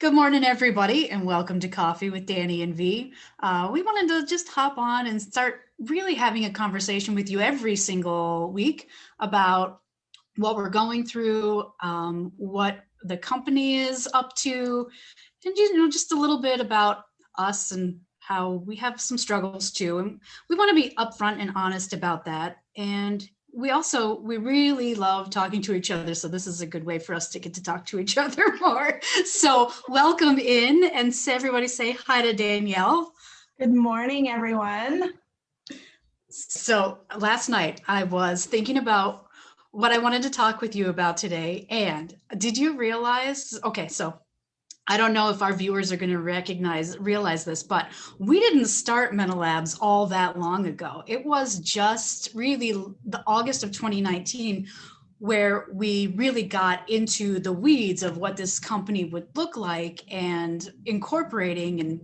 Good morning, everybody, and welcome to Coffee with Danny and V. We wanted to just hop on and start really having a conversation with you every single week about what we're going through, what the company is up to, and just a little bit about us and how we have some struggles too. And we want to be upfront and honest about that. And we really love talking to each other. So this is a good way for us to get to talk to each other more. So welcome in, and everybody say hi to Danielle. Good morning, everyone. So last night I was thinking about what I wanted to talk with you about today. And did you realize, okay, so I don't know if our viewers are going to realize this, but we didn't start MenoLabs all that long ago. It was just really the August of 2019 where we really got into the weeds of what this company would look like and incorporating and,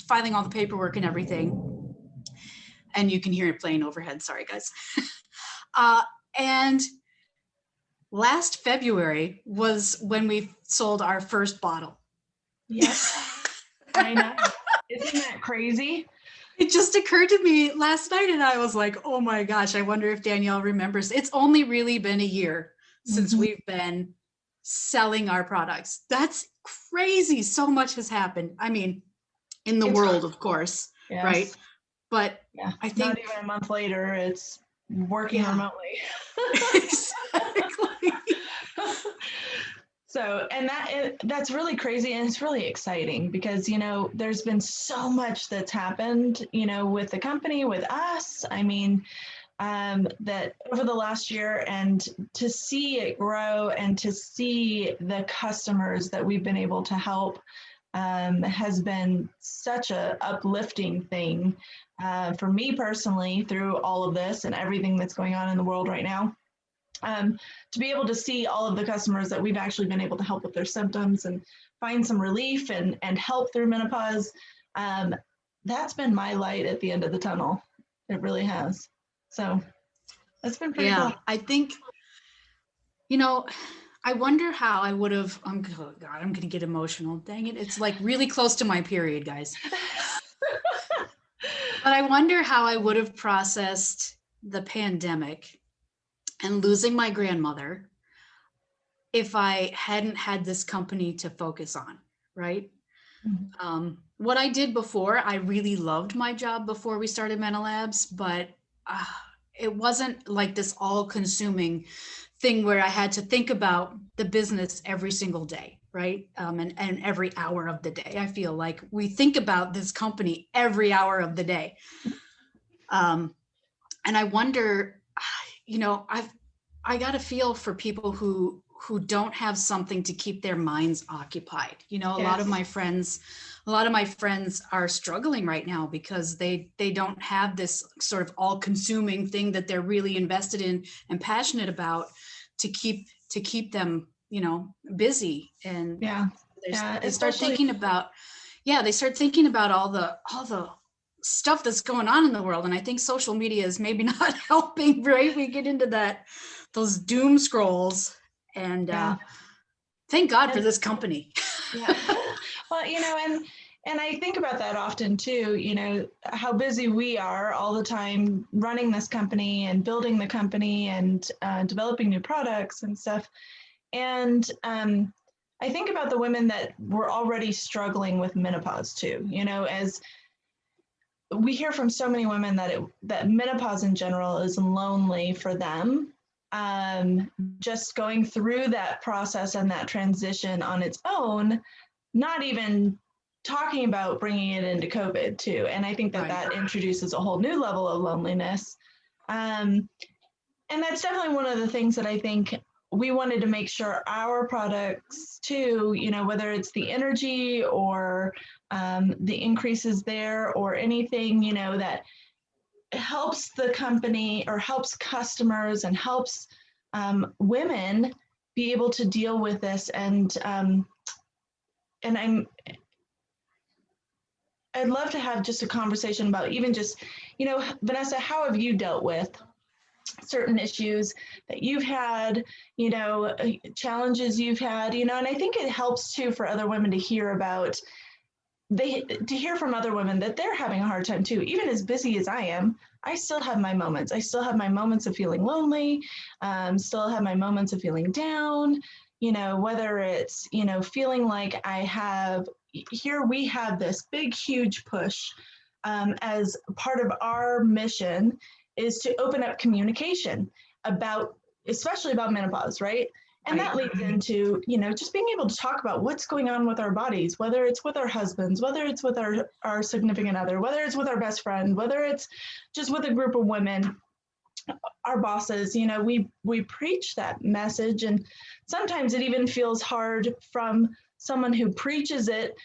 filing all the paperwork and everything. And you can hear it playing overhead. Sorry, guys. And last February was when we sold our first bottle. Yes, I know. Isn't that crazy? It just occurred to me last night and I was like, oh my gosh, I wonder if Danielle remembers. It's only really been a year since we've been selling our products. That's crazy. So much has happened. I mean, in the world, of course, Yes. right? But yeah, I think not even a month later, it's working remotely. Exactly. So, and that's really crazy, and it's really exciting because, there's been so much that's happened, with the company, with us. I mean, that over the last year, and to see it grow and to see the customers that we've been able to help has been such a uplifting thing for me personally through all of this and everything that's going on in the world right now. To be able to see all of the customers that we've actually been able to help with their symptoms and find some relief and help through menopause, that's been my light at the end of the tunnel. It really has. So that's been pretty cool. I think, I wonder how I would have, oh God, I'm going to get emotional. Dang it. It's like really close to my period, guys. But I wonder how I would have processed the pandemic and losing my grandmother if I hadn't had this company to focus on, right? What I did before, I really loved my job before we started MenoLabs, but it wasn't like this all-consuming thing where I had to think about the business every single day, right? And every hour of the day. I feel like we think about this company every hour of the day. And I wonder, I got a feel for people who don't have something to keep their minds occupied. A lot of my friends are struggling right now because they don't have this sort of all-consuming thing that they're really invested in and passionate about to keep them, busy. And they start thinking about all the stuff that's going on in the world. And I think social media is maybe not helping, right? We get into those doom scrolls, and thank God for this company. Yeah. Well, and I think about that often too, how busy we are all the time running this company and building the company and developing new products and stuff. And I think about the women that were already struggling with menopause too, as we hear from so many women that menopause in general is lonely for them. Just going through that process and that transition on its own, not even talking about bringing it into COVID too. And I think that introduces a whole new level of loneliness. And that's definitely one of the things that I think we wanted to make sure our products too, whether it's the energy or the increases there or anything, that helps the company or helps customers and helps women be able to deal with this. And I'd love to have just a conversation about even just, Vanessa, how have you dealt with certain issues that you've had, challenges you've had, and I think it helps too for other women to hear about, to hear from other women that they're having a hard time too. Even as busy as I am, I still have my moments. I still have my moments of feeling lonely, still have my moments of feeling down, whether it's, feeling like we have this big, huge push as part of our mission is to open up communication especially about menopause, right? And that leads into, just being able to talk about what's going on with our bodies, whether it's with our husbands, whether it's with our significant other, whether it's with our best friend, whether it's just with a group of women, our bosses, we preach that message. And sometimes it even feels hard from someone who preaches it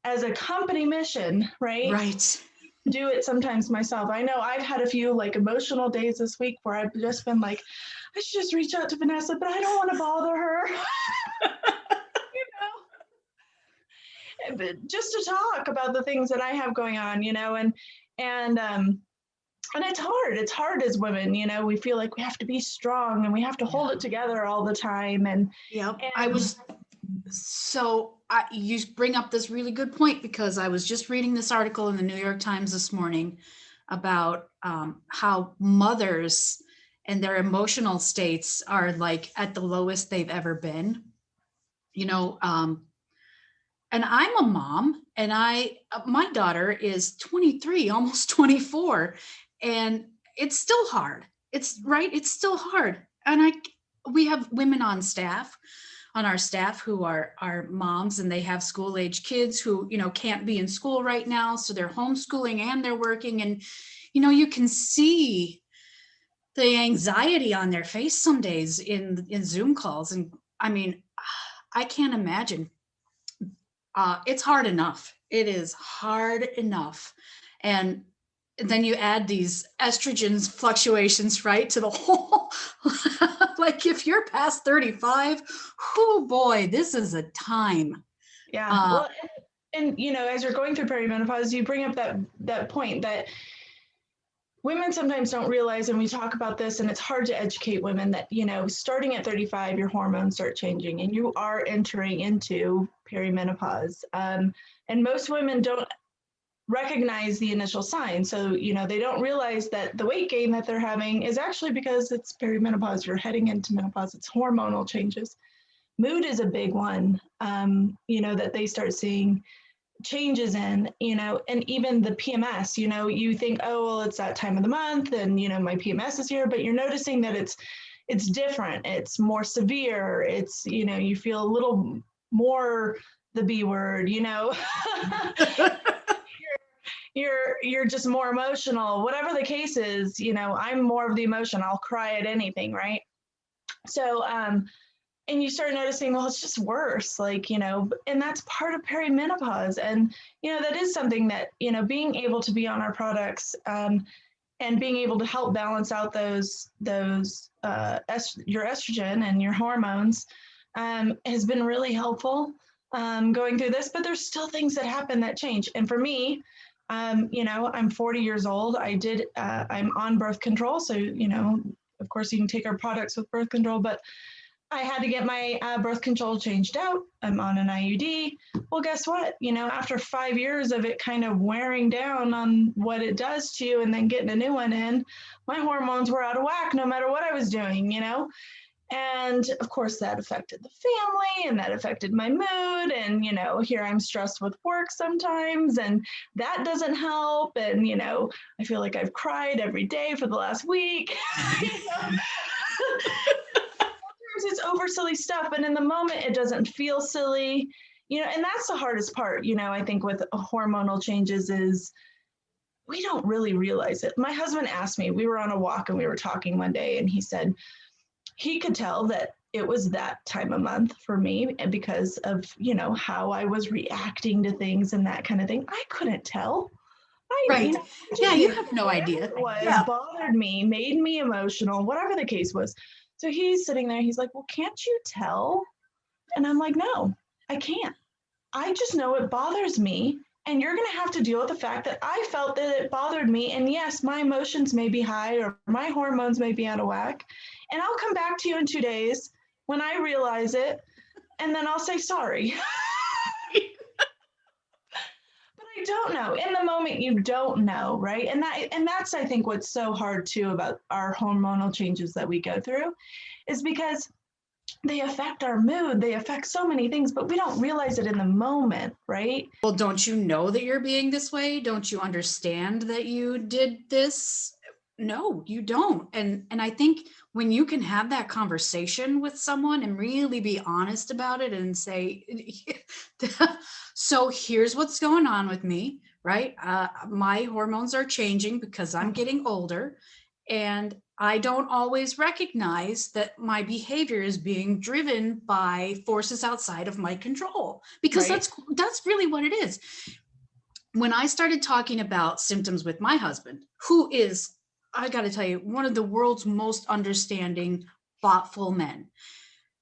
as a company mission, right? Right. Do it sometimes myself. I know I've had a few like emotional days this week where I've just been like, I should just reach out to Vanessa, but I don't want to bother her. But just to talk about the things that I have going on, and it's hard. It's hard as women, we feel like we have to be strong and we have to hold it together all the time. You bring up this really good point, because I was just reading this article in the New York Times this morning about how mothers and their emotional states are like at the lowest they've ever been, and I'm a mom, and my daughter is 23, almost 24, and it's still hard. It's still hard. And we have women on our staff who are moms, and they have school age kids who, can't be in school right now. So they're homeschooling and they're working, and, you can see the anxiety on their face some days in Zoom calls. And I mean, I can't imagine. It's hard enough. It is hard enough. And then you add these estrogen fluctuations, right, to the whole, like if you're past 35, oh boy, this is a time. Yeah. Well, and as you're going through perimenopause, you bring up that point that women sometimes don't realize, and we talk about this, and it's hard to educate women that, starting at 35, your hormones start changing and you are entering into perimenopause. And most women don't recognize the initial signs. So, they don't realize that the weight gain that they're having is actually because it's perimenopause. You're heading into menopause. It's hormonal changes. Mood is a big one, that they start seeing changes in, and even the PMS, you think, oh, well, it's that time of the month and, my PMS is here, but you're noticing that it's different. It's more severe. It's, you feel a little more the B word, you're just more emotional, whatever the case is, I'm more of the emotion. I'll cry at anything. Right. So, and you start noticing, well, it's just worse, and that's part of perimenopause. And, that is something that, being able to be on our products and being able to help balance out your estrogen and your hormones has been really helpful going through this. But there's still things that happen that change. And for me, I'm 40 years old. I'm on birth control. So, of course, you can take our products with birth control, but I had to get my birth control changed out. I'm on an IUD. Well, guess what? After 5 years of it kind of wearing down on what it does to you and then getting a new one in, my hormones were out of whack no matter what I was doing, And of course that affected the family and that affected my mood. And, here I'm stressed with work sometimes and that doesn't help. And, I feel like I've cried every day for the last week. It's over silly stuff, but in the moment it doesn't feel silly, and that's the hardest part, I think with hormonal changes is we don't really realize it. My husband asked me, we were on a walk and we were talking one day, and he said he could tell that it was that time of month for me, and because of, how I was reacting to things and that kind of thing. I couldn't tell. Right. You have no idea. It was bothered me, made me emotional, whatever the case was. So he's sitting there, he's like, well, can't you tell? And I'm like, no, I can't. I just know it bothers me And you're going to have to deal with the fact that I felt that it bothered me. And yes, my emotions may be high or my hormones may be out of whack. And I'll come back to you in 2 days when I realize it. And then I'll say sorry. But I don't know. In the moment, you don't know, right? And that's, I think, what's so hard too about our hormonal changes that we go through, is because they affect our mood, they affect so many things, but we don't realize it in the moment, right? Well, don't you know that you're being this way? Don't you understand that you did this? No, you don't. And I think when you can have that conversation with someone and really be honest about it and say, so here's what's going on with me, right? My hormones are changing because I'm getting older, and I don't always recognize that my behavior is being driven by forces outside of my control, because Right. that's really what it is. When I started talking about symptoms with my husband, who is, I got to tell you, one of the world's most understanding, thoughtful men,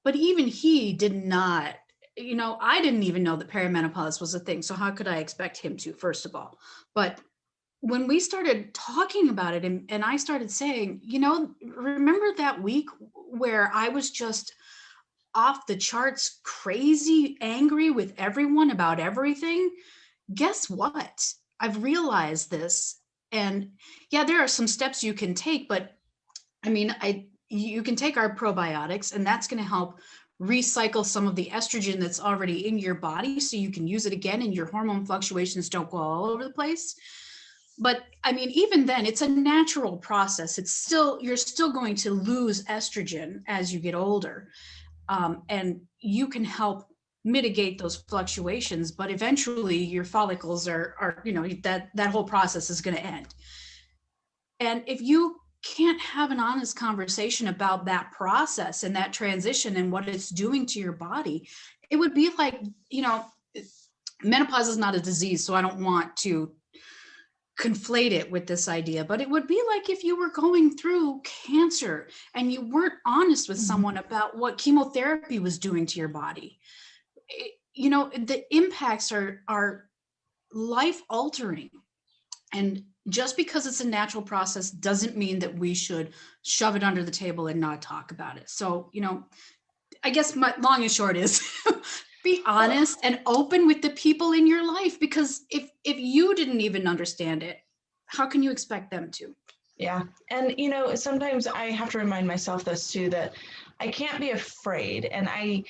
but even he did not, I didn't even know that perimenopause was a thing. So how could I expect him to, first of all? But when we started talking about it, and I started saying, remember that week where I was just off the charts, crazy, angry with everyone about everything? Guess what? I've realized this. And yeah, there are some steps you can take, but I mean, you can take our probiotics, and that's going to help recycle some of the estrogen that's already in your body so you can use it again and your hormone fluctuations don't go all over the place. But I mean, even then, it's a natural process. You're still going to lose estrogen as you get older. And you can help mitigate those fluctuations, but eventually your follicles are that whole process is going to end. And if you can't have an honest conversation about that process and that transition and what it's doing to your body, it would be like, menopause is not a disease, so I don't want to conflate it with this idea, but it would be like if you were going through cancer and you weren't honest with someone about what chemotherapy was doing to your body. The impacts are life altering. And just because it's a natural process doesn't mean that we should shove it under the table and not talk about it. So, I guess my long and short is be honest and open with the people in your life, because if you didn't even understand it, how can you expect them to? Yeah. And, sometimes I have to remind myself this too, that I can't be afraid. And I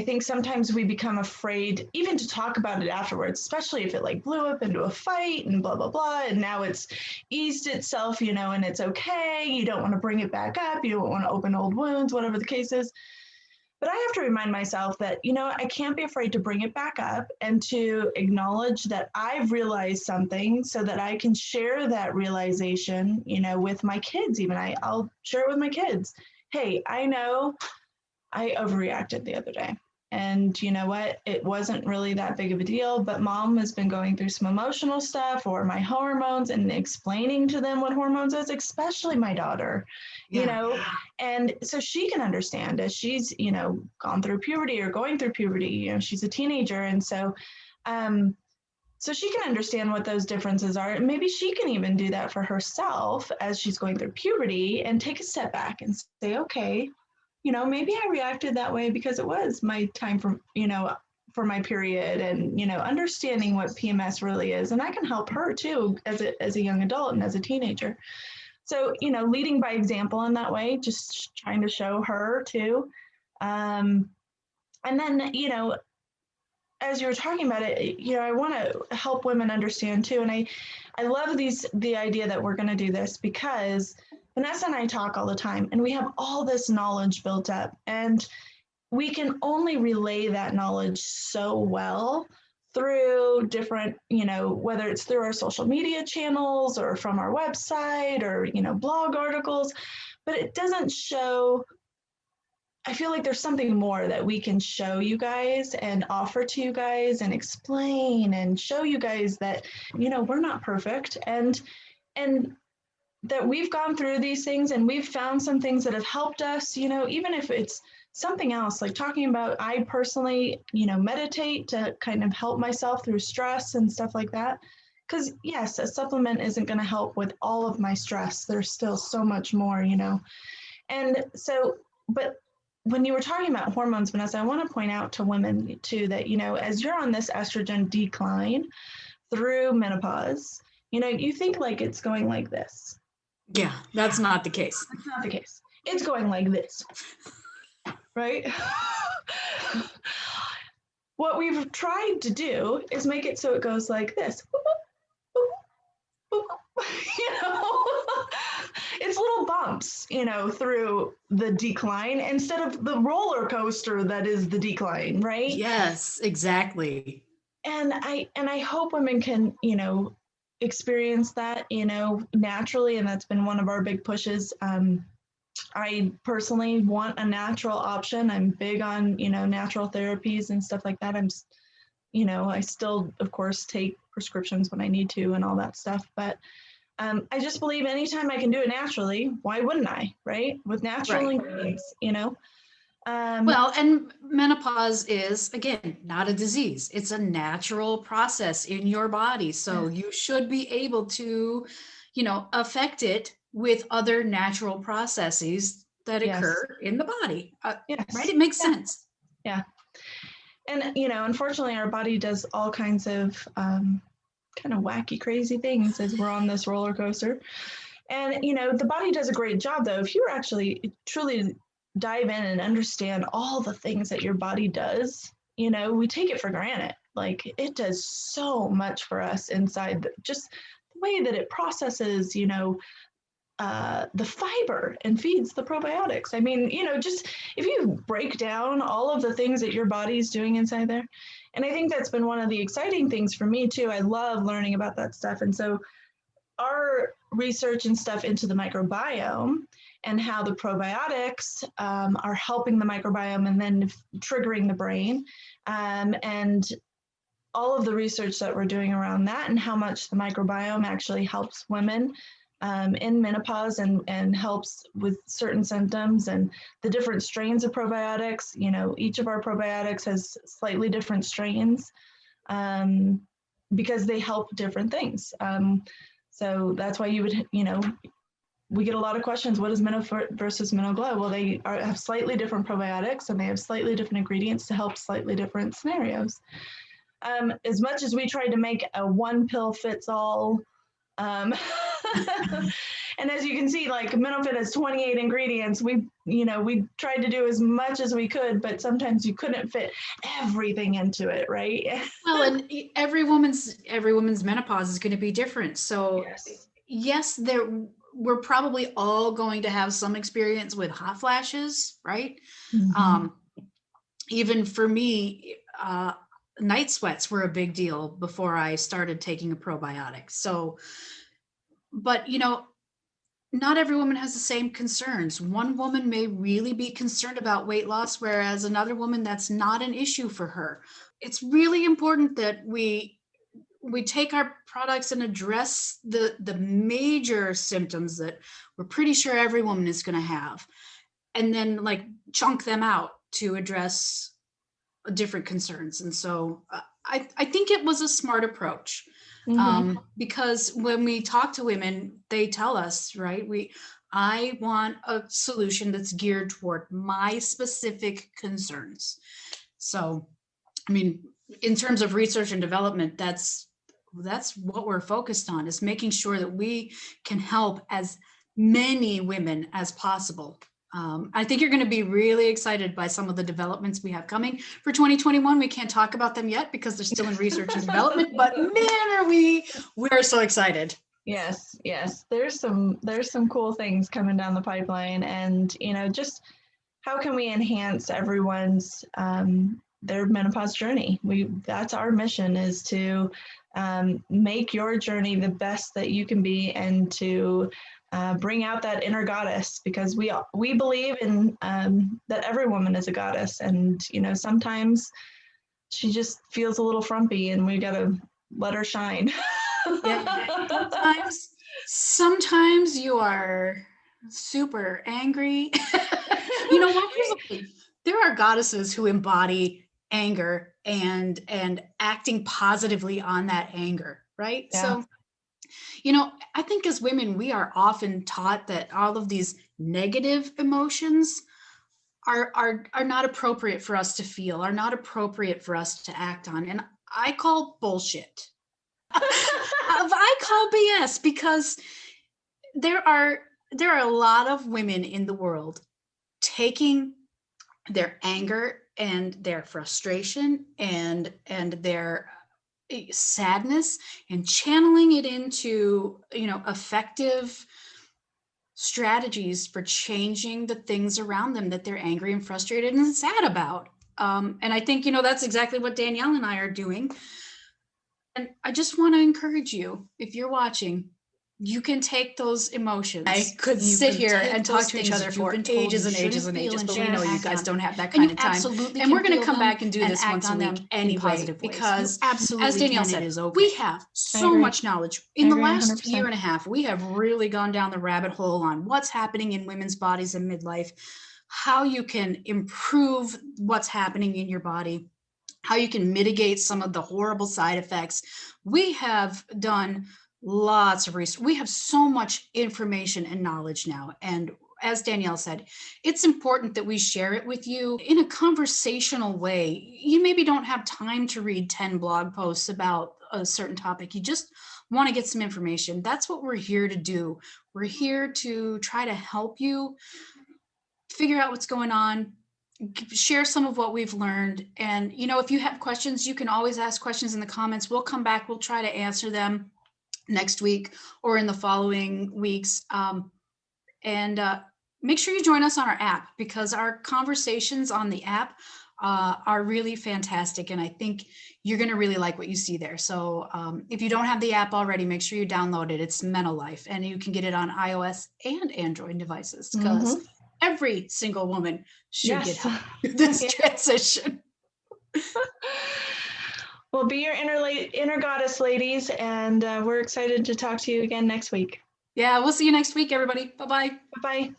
think sometimes we become afraid even to talk about it afterwards, especially if it like blew up into a fight and blah, blah, blah. And now it's eased itself, and it's okay. You don't want to bring it back up. You don't want to open old wounds, whatever the case is. But I have to remind myself that, I can't be afraid to bring it back up and to acknowledge that I've realized something so that I can share that realization, with my kids. Even I'll share it with my kids. Hey, I know I overreacted the other day. And you know what? It wasn't really that big of a deal, but mom has been going through some emotional stuff or my hormones, and explaining to them what hormones is, especially my daughter, and so she can understand as she's, gone through puberty or going through puberty, she's a teenager. And so, so she can understand what those differences are. And maybe she can even do that for herself as she's going through puberty and take a step back and say, okay, maybe I reacted that way because it was my time for my period, and, understanding what PMS really is. And I can help her too as a young adult and as a teenager. So, leading by example in that way, just trying to show her too. And then, as you were talking about it, I want to help women understand too. And I love the idea that we're going to do this because Vanessa and I talk all the time, and we have all this knowledge built up, and we can only relay that knowledge so well through different, whether it's through our social media channels or from our website or, blog articles, but it doesn't show. I feel like there's something more that we can show you guys and offer to you guys and explain and show you guys that, we're not perfect, and that we've gone through these things and we've found some things that have helped us, even if it's something else, like talking about, I personally, meditate to kind of help myself through stress and stuff like that. Because yes, a supplement isn't going to help with all of my stress. There's still so much more, And so, but when you were talking about hormones, Vanessa, I want to point out to women too that, as you're on this estrogen decline through menopause, you think like it's going like this. Yeah, that's not the case. That's not the case. It's going like this, right? What we've tried to do is make it so it goes like this. It's little bumps, through the decline instead of the roller coaster that is the decline, right? Yes, exactly. And I hope women can, experience that, naturally, and that's been one of our big pushes. I personally want a natural option. I'm big on, natural therapies and stuff like that. I still, of course, take prescriptions when I need to and all that stuff. But I just believe anytime I can do it naturally, why wouldn't I, right? With natural ingredients, Well, and menopause is, again, not a disease. It's a natural process in your body. So you should be able to, affect it with other natural processes that occur in the body. Right? It makes sense. Yeah. And, unfortunately, our body does all kinds of kind of wacky, crazy things as we're on this roller coaster. And, the body does a great job, though. If you actually truly dive in and understand all the things that your body does, we take it for granted. Like, it does so much for us inside, just the way that it processes, the fiber and feeds the probiotics. I mean, just if you break down all of the things that your body's doing inside there. And I think that's been one of the exciting things for me too. I love learning about that stuff. And so our research and stuff into the microbiome and how the probiotics are helping the microbiome and then triggering the brain, and all of the research that we're doing around that and how much the microbiome actually helps women in menopause and helps with certain symptoms and the different strains of probiotics. Each of our probiotics has slightly different strains because they help different things. So that's why you would, we get a lot of questions. What is Meno versus MenoGlow? Well, they have slightly different probiotics and they have slightly different ingredients to help slightly different scenarios. As much as we tried to make a one pill fits all, and as you can see, like MenoFit has 28 ingredients. We tried to do as much as we could, but sometimes you couldn't fit everything into it, right? Well, and every woman's menopause is going to be different. So yes, we're probably all going to have some experience with hot flashes, right? Mm-hmm. Even for me, night sweats were a big deal before I started taking a probiotic. So, but not every woman has the same concerns. One woman may really be concerned about weight loss, whereas another woman, that's not an issue for her. It's really important that we take our products and address the major symptoms that we're pretty sure every woman is going to have, and then like chunk them out to address different concerns. And so I think it was a smart approach. Mm-hmm. Because when we talk to women, they tell us, right, I want a solution that's geared toward my specific concerns. So, I mean, in terms of research and development, that's what we're focused on, is making sure that we can help as many women as possible. I think you're going to be really excited by some of the developments we have coming for 2021. We can't talk about them yet because they're still in research and development, but man, we're so excited. Yes. There's some cool things coming down the pipeline, and just how can we enhance everyone's their menopause journey? That's our mission, is to make your journey the best that you can be, and to bring out that inner goddess, because we believe in that every woman is a goddess, and sometimes she just feels a little frumpy, and we gotta let her shine. Yeah. Sometimes you are super angry. You know what? Here's the thing. there are goddesses who embody anger and acting positively on that anger, right? Yeah. So, I think as women, we are often taught that all of these negative emotions are not appropriate for us to feel, are not appropriate for us to act on. And I call bullshit. I call BS, because there are a lot of women in the world taking their anger and their frustration and their sadness and channeling it into, effective strategies for changing the things around them that they're angry and frustrated and sad about. And I think, that's exactly what Danielle and I are doing. And I just want to encourage you, if you're watching, you can take those emotions. I could sit here and talk to each other for ages and ages and ages, but we know you guys don't have that kind of time. And we're going to come back and do this once a week anyway, because as Danielle said, we have so much knowledge. In the last 100%. year and a half, we have really gone down the rabbit hole on what's happening in women's bodies in midlife, how you can improve what's happening in your body, how you can mitigate some of the horrible side effects. We have done lots of research. We have so much information and knowledge now. And as Danielle said, it's important that we share it with you in a conversational way. You maybe don't have time to read 10 blog posts about a certain topic. You just want to get some information. That's what we're here to do. We're here to try to help you figure out what's going on, share some of what we've learned. And, if you have questions, you can always ask questions in the comments. We'll come back. We'll try to answer them next week or in the following weeks. And make sure you join us on our app, because our conversations on the app are really fantastic. And I think you're going to really like what you see there. So if you don't have the app already, make sure you download it. It's MenoLife, and you can get it on iOS and Android devices, because every single woman should get help with this transition. Well, be your inner goddess, ladies, and we're excited to talk to you again next week. Yeah, we'll see you next week, everybody. Bye-bye. Bye-bye.